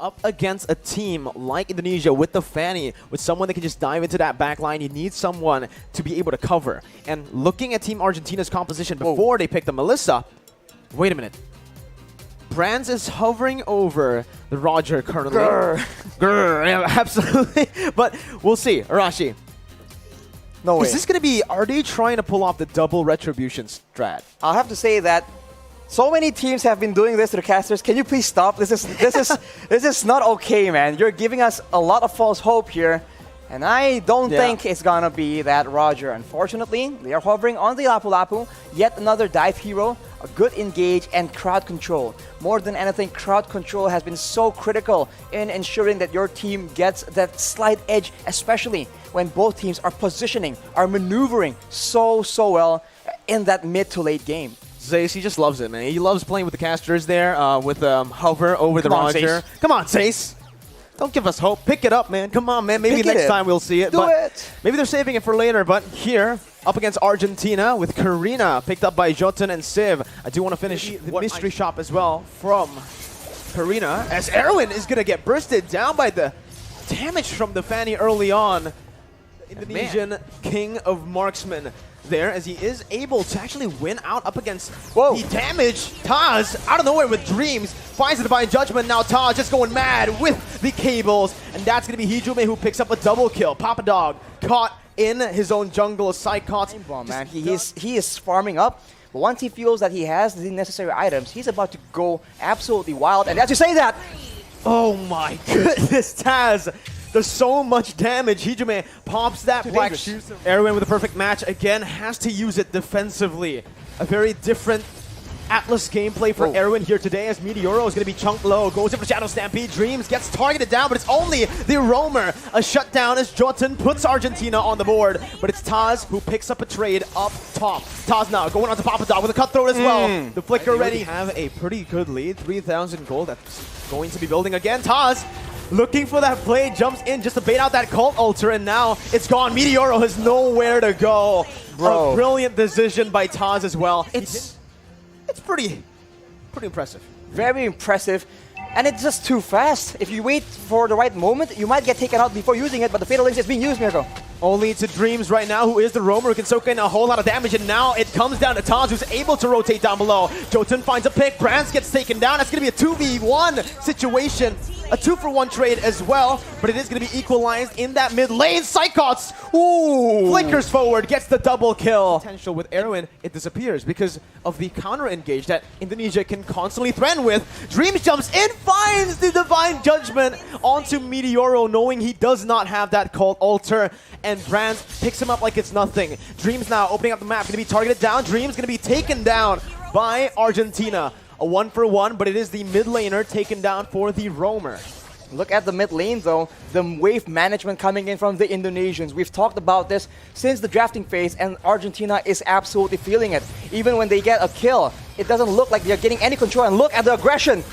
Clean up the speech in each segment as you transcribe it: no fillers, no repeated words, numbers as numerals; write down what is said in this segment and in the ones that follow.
up against a team like Indonesia with the Fanny, with someone that can just dive into that back line, you need someone to be able to cover. And looking at Team Argentina's composition before they picked the Melissa, wait a minute. Brands is hovering over the Roger currently. Grr, yeah, absolutely. But we'll see. Arashi. No way. Is this going to be, are they trying to pull off the double retribution strat? I'll have to say that so many teams have been doing this to the casters. Can you please stop? This is not okay, man. You're giving us a lot of false hope here. And I don't think it's gonna be that Roger. Unfortunately, they are hovering on the Lapu Lapu. Yet another dive hero, a good engage, and crowd control. More than anything, crowd control has been so critical in ensuring that your team gets that slight edge, especially when both teams are positioning, are maneuvering so well in that mid to late game. Zace, he just loves it, man. He loves playing with the casters there, with hover over the Roger. Come on, Zace. Don't give us hope. Pick it up, man. Come on, man. Maybe next time we'll see it. Do it. Maybe they're saving it for later. But here, up against Argentina with Karina, picked up by Jotun and Civ. I do want to finish the mystery shop as well from Karina, as Erwin is going to get bursted down by the damage from the Fanny early on. Indonesian king of marksmen there, as he is able to actually win out up against the damage. Taz, out of nowhere with Dreams, finds the Divine Judgment. Now Taz just going mad with the cables, and that's going to be Hijume who picks up a double kill. Papa Dog caught in his own jungle. Psychots. Man, he is farming up, but once he feels that he has the necessary items, he's about to go absolutely wild. And as you say that, oh my goodness, Taz. There's so much damage. Hijume pops that black shoe. Erwin with a perfect match again has to use it defensively. A very different Atlas gameplay for Erwin here today, as Meteoro is going to be chunked low. Goes in for Shadow Stampede. Dreams gets targeted down, but it's only the Roamer. A shutdown as Jotun puts Argentina on the board, but it's Taz who picks up a trade up top. Taz now going on to Papa Dog with a cutthroat as well. The flicker ready. Have a pretty good lead. 3,000 gold. That's going to be building again. Taz looking for that play, jumps in just to bait out that Cult Ultra, and now it's gone. Meteoro has nowhere to go. A brilliant decision by Taz as well. It's pretty impressive. Very impressive. And it's just too fast. If you wait for the right moment, you might get taken out before using it, but the Fatal Links is being used, Mirko. Only to Dreams right now, who is the Roamer, who can soak in a whole lot of damage, and now it comes down to Taz, who's able to rotate down below. Jotun finds a pick, Brands gets taken down. That's going to be a 2v1 situation. A 2-for-1 trade as well, but it is going to be equalized in that mid lane. Psychots, flickers forward, gets the double kill. Potential with Erwin, it disappears because of the counter engage that Indonesia can constantly threaten with. Dreams jumps in, finds the Divine Judgment onto Meteoro, knowing he does not have that Cult Altar, and Brands picks him up like it's nothing. Dreams now opening up the map, going to be targeted down. Dreams going to be taken down by Argentina. A 1-for-1, but it is the mid laner taken down for the Roamer. Look at the mid lane though, the wave management coming in from the Indonesians. We've talked about this since the drafting phase, and Argentina is absolutely feeling it. Even when they get a kill, it doesn't look like they're getting any control, and look at the aggression.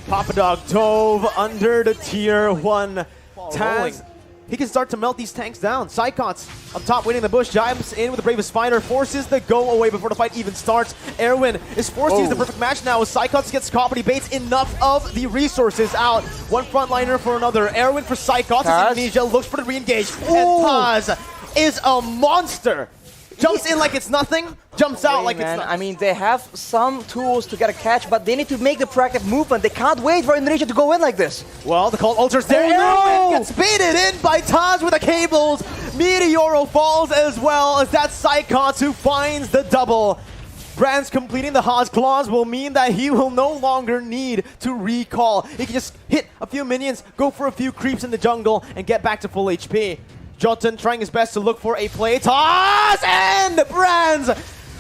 Papa Dog dove under the tier 1. Taz, he can start to melt these tanks down. Psychots up top waiting in the bush, jumps in with the Bravest Fighter, forces the go away before the fight even starts. Erwin is forced to use the perfect match now as Psychots gets caught, but he baits enough of the resources out. One frontliner for another. Erwin for Psychots as Indonesia looks for the re-engage. And Taz is a monster. Jumps in like it's nothing, jumps out like it's nothing. I mean, they have some tools to get a catch, but they need to make the proactive movement. They can't wait for Indonesia to go in like this. Well, the Cult Ultra's there. Erwin gets baited in by Taz with the cables. Meteoro falls as well, as that Psychots who finds the double. Brands completing the Haas Claws will mean that he will no longer need to recall. He can just hit a few minions, go for a few creeps in the jungle, and get back to full HP. Jotun trying his best to look for a play. Taz and Brands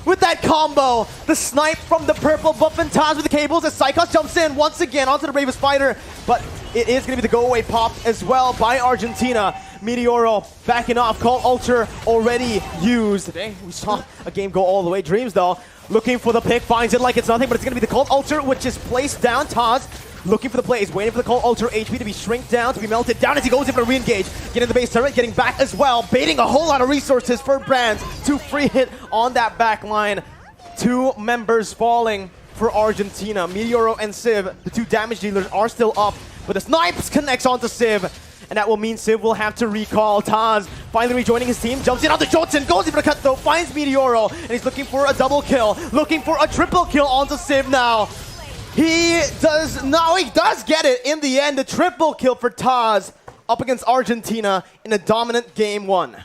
with that combo. The snipe from the purple buff and Taz with the cables as Psychos jumps in once again onto the Bravest Fighter. But it is going to be the go-away pop as well by Argentina. Meteoro backing off. Cult Ultra already used. Today we saw a game go all the way. Dreams though, looking for the pick, finds it like it's nothing, but it's going to be the Cult Ultra which is placed down. Taz looking for the plays, waiting for the Cult Ultra HP to be shrink down, to be melted down as he goes in for a re-engage. Getting the base turret, getting back as well, baiting a whole lot of resources for Brands to free hit on that back line. 2 members falling for Argentina. Meteoro and Civ, the 2 damage dealers, are still up, but the snipes connects onto Civ. And that will mean Civ will have to recall. Taz finally rejoining his team, jumps in onto Jotun, goes in for the cut though, finds Meteoro, and he's looking for a double kill, looking for a triple kill onto Civ now. He does get it in the end, a triple kill for Taz up against Argentina in a dominant game 1.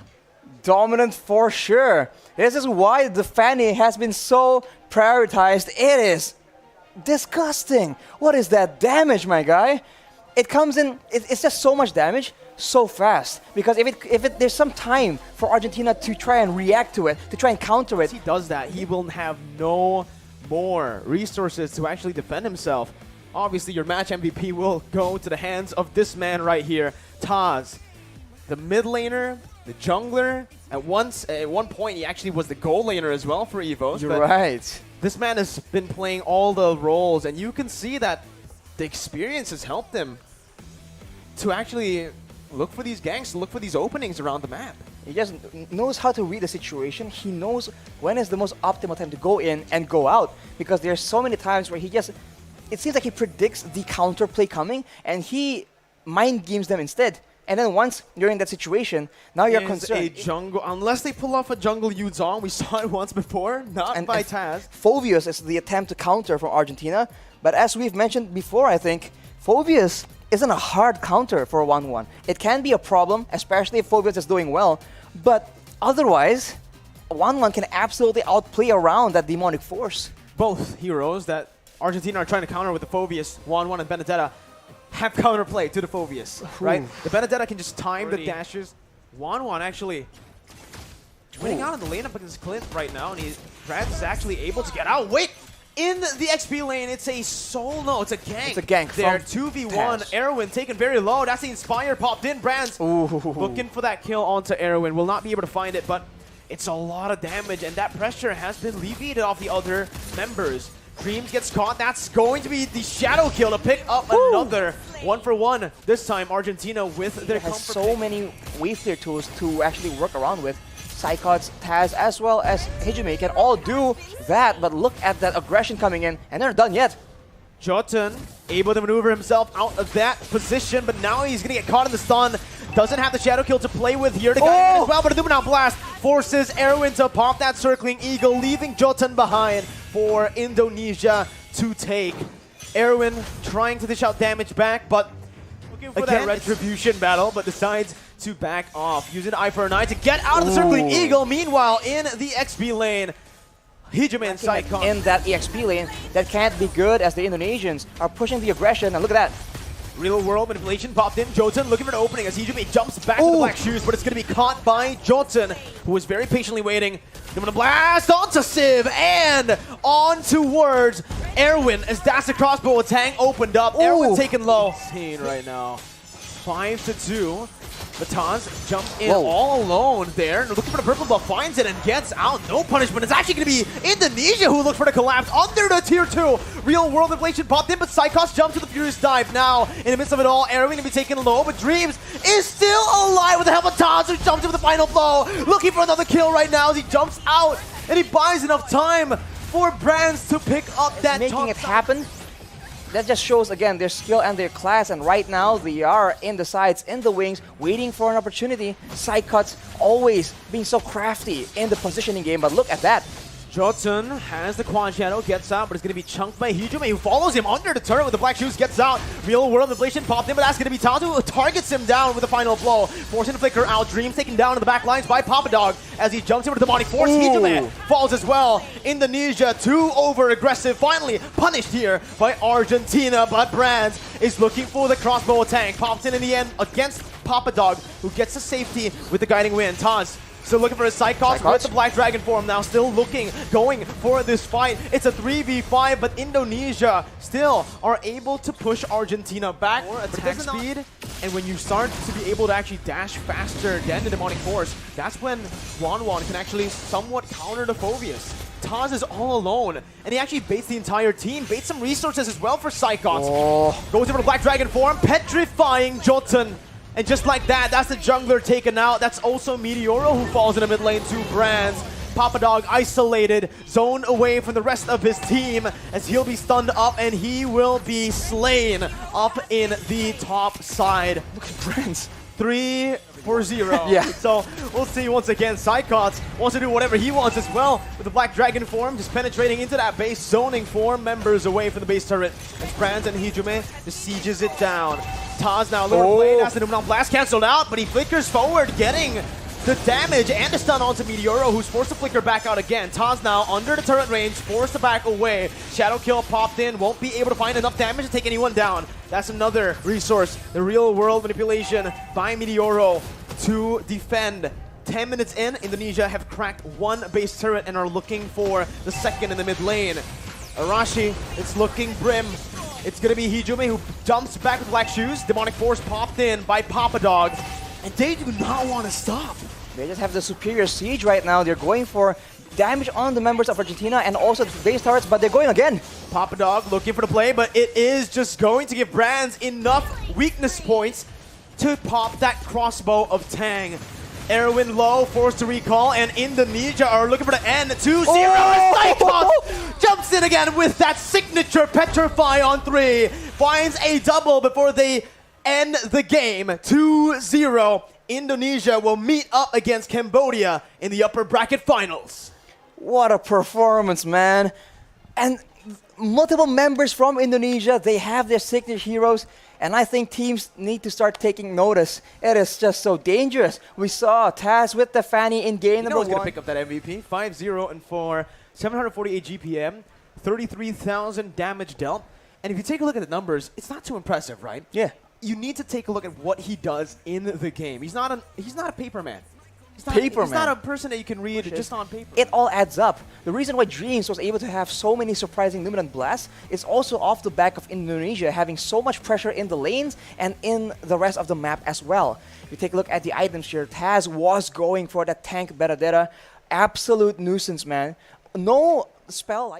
Dominant for sure. This is why the Fanny has been so prioritized. It is disgusting. What is that damage, my guy? It comes in, it's just so much damage so fast. Because if there's some time for Argentina to try and react to it, to try and counter it. If he does that, he will have no more resources to actually defend himself. Obviously, your match MVP will go to the hands of this man right here, Taz. The mid laner, the jungler. At one point, he actually was the goal laner as well for EVOS. You're right. This man has been playing all the roles, and you can see that the experience has helped him to actually look for these ganks, to look for these openings around the map. He just knows how to read the situation. He knows when is the most optimal time to go in and go out. Because there's so many times where it seems like he predicts the counterplay coming, and he mind games them instead. And then once you're in that situation, now you're concerned. Unless they pull off a jungle Yuzong, we saw it once before, not by Taz. Phoveus is the attempt to counter from Argentina. But as we've mentioned before, I think, Phoveus isn't a hard counter for a 1-1. It can be a problem, especially if Phoveus is doing well. But otherwise, a 1-1 can absolutely outplay around that demonic force. Both heroes that Argentina are trying to counter with the Phoveus, 1-1 and Benedetta, have counterplay to the Phoveus, right? The Benedetta can just time the dashes. 1-1 actually winning out in the lane up against Clint right now, and Brad is actually able to get out. Wait! In the XP lane, it's a solo, it's a gank. It's a gank there, from 2v1. Erwin taken very low. That's the Inspire popped in. Brands looking for that kill onto Erwin. Will not be able to find it, but it's a lot of damage, and that pressure has been alleviated off the other members. Dreams gets caught. That's going to be the shadow kill to pick up another 1-for-1. This time, Argentina with their has so many wave clear tools to actually work around with. Psychots, Taz, as well as Hijime can all do that, but look at that aggression coming in, and they're not done yet. Jotun able to maneuver himself out of that position, but now he's going to get caught in the stun. Doesn't have the shadow kill to play with here. The guy as well, but a Luminal Blast forces Erwin to pop that circling eagle, leaving Jotun behind for Indonesia to take. Erwin trying to dish out damage back, but looking for that retribution battle, but decides to back off, using Eye for an Eye to get out of the circling eagle. Meanwhile, in the XP lane, Hijime and Saikon. In that EXP lane, that can't be good as the Indonesians are pushing the aggression, and look at that. Real world manipulation popped in. Jotun looking for an opening as Hijime jumps back to the black shoes, but it's going to be caught by Jotun, who was very patiently waiting. They're going to blast onto Civ and on towards Erwin as that's the crossbow attack opened up. Erwin taken low. Insane right now. 5-2. Mataz jumped in all alone there. Looking for the purple buff, finds it and gets out. No punishment. It's actually going to be Indonesia who looked for the collapse under the tier 2. Real world inflation popped in, but Psychos jumps to the Furious Dive. Now, in the midst of it all, Erwin going to be taken low, but Dreams is still alive with the help of Taz, who jumps in with the final blow. Looking for another kill right now as he jumps out, and he buys enough time for Brands to pick up that making it happen. That just shows, again, their skill and their class, and right now they are in the sides, in the wings, waiting for an opportunity. Psycuts always being so crafty in the positioning game, but look at that. Jotun has the Quad Shadow, gets out, but it's going to be chunked by Hijime, who follows him under the turret with the black shoes, gets out. Real world inflation popped in, but that's going to be Tatu, who targets him down with the final blow. Forcing the flicker out, Dreams taken down in the back lines by Papa Dog as he jumps into the demonic force. Hijime falls as well. Indonesia, too over-aggressive, finally punished here by Argentina, but Brands is looking for the crossbow attack. Pops in the end against Papa Dog, who gets the safety with the guiding wind. Taz still looking for his Psychots with the Black Dragon form now, still going for this fight. It's a 3v5, but Indonesia still are able to push Argentina back. More attack speed, and when you start to be able to actually dash faster than the Demonic Force, that's when Wanwan can actually somewhat counter the Phoveus. Taz is all alone, and he actually baits the entire team, baits some resources as well for Psychots. Goes over the Black Dragon form, petrifying Jotun. And just like that, that's the jungler taken out. That's also Meteoro who falls in the mid lane to Brands. Papa Dog isolated, zone away from the rest of his team as he'll be stunned up and he will be slain up in the top side. Look at Brents. 3-4-0. Yeah. So we'll see once again. Psychots wants to do whatever he wants as well with the Black Dragon form, just penetrating into that base, zoning 4 members away from the base turret. As Brands and Hijume just sieges it down. Taz now a little blade as the Numenon Blast cancelled out, but he flickers forward, getting the damage and the stun onto Meteoro, who's forced to flicker back out again. Taz now under the turret range, forced to back away. Shadow Kill popped in, won't be able to find enough damage to take anyone down. That's another resource, the real world manipulation by Meteoro to defend. 10 minutes in, Indonesia have cracked 1 base turret and are looking for the second in the mid lane. Arashi, it's looking grim. It's gonna be Hijume who jumps back with Black Shoes. Demonic Force popped in by Papa Dog. And they do not want to stop. They just have the superior siege right now. They're going for damage on the members of Argentina and also the base turrets, but they're going again. Papa Dog looking for the play, but it is just going to give Brands enough weakness points to pop that crossbow of Tang. Erwin low, forced to recall, and Indonesia are looking for the end. 2-0, Psychots jumps in again with that signature Petrify on 3. Finds a double before they end the game. 2-0. Indonesia will meet up against Cambodia in the upper bracket finals. What a performance, man. And multiple members from Indonesia, they have their signature heroes, and I think teams need to start taking notice. It is just so dangerous. We saw Taz with the Fanny in game number 1. Going to pick up that MVP. 5-0 and 4, 748 GPM, 33,000 damage dealt. And if you take a look at the numbers, it's not too impressive, right? Yeah. You need to take a look at what he does in the game. He's not a paper man. He's not a person that you can read just on paper. It all adds up. The reason why Dreams was able to have so many surprising Numenon blasts is also off the back of Indonesia having so much pressure in the lanes and in the rest of the map as well. You take a look at the items here. Taz was going for that tank Beradera. Absolute nuisance, man. No spell.